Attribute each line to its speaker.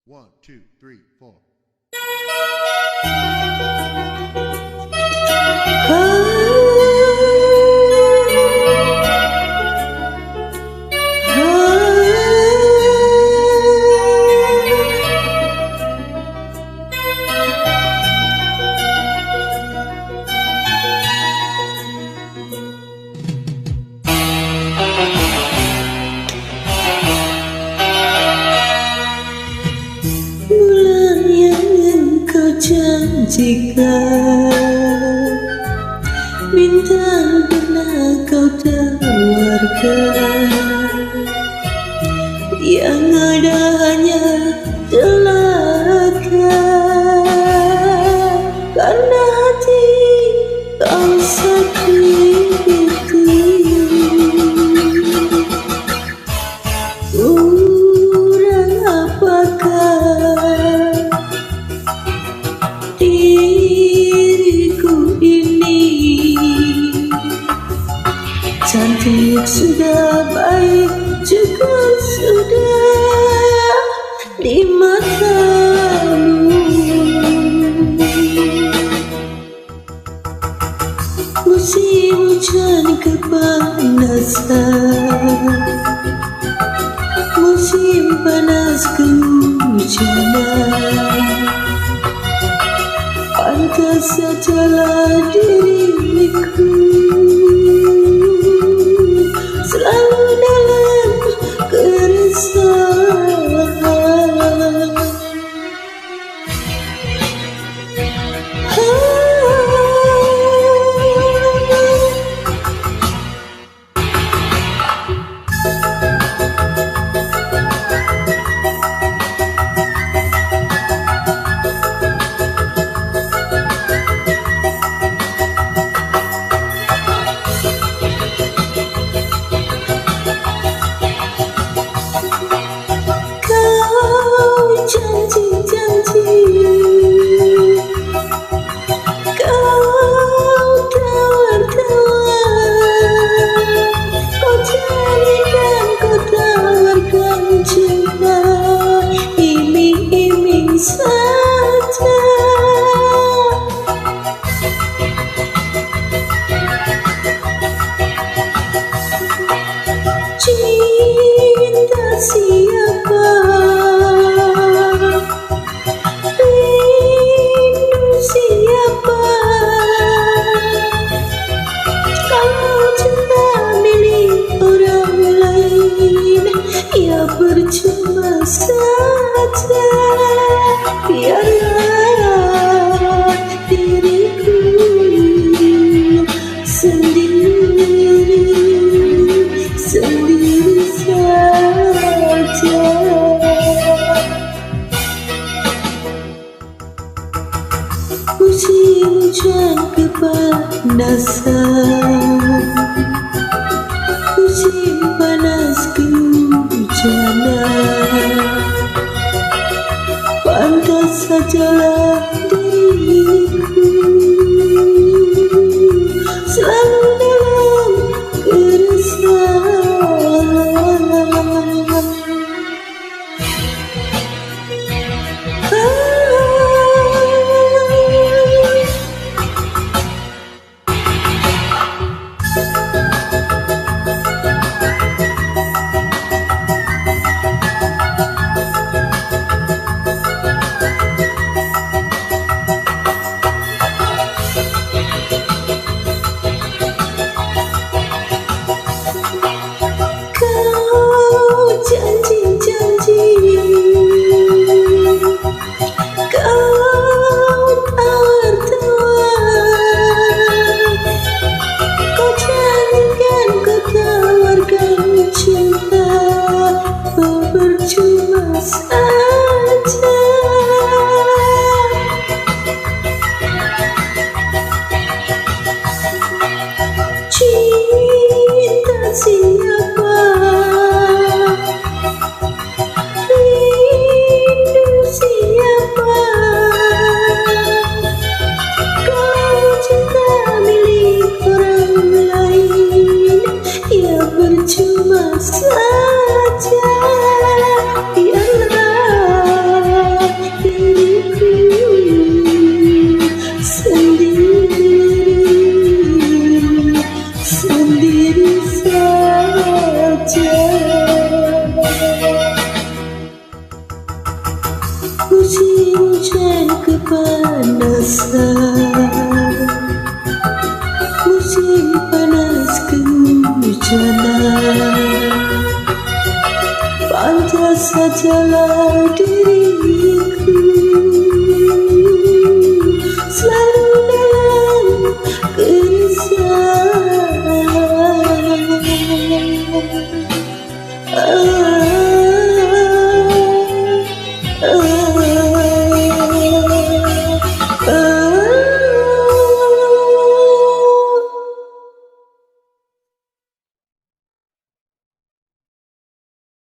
Speaker 1: One, two, three, four.
Speaker 2: Bulan yang engkau janjikan, bintang pernah kau tawarkan, yang ada hanya celaka karena hati kau sakiti. Kurang apakah diriku ini? Cantik sudah, baik juga sudah di matamu. Musim hujan kepanasan, musim panas kehujanan, pantas sajalah diriku selalu dalam keresahan. Janji-janji kau tawar-tawar, kau janjikan, kau tawarkan cinta, iming-iming saja. Cinta siapa? Siapa? Kalau cinta milik orang lain, ya percuma saja. Biarlah diriku sendiri saja. Musim hujan kepanasan, musim panas kehujanan, pantas sajalah diriku selalu dalam keresahan. kepanasan, musim panas kehujanan. Pantas sajalah diriku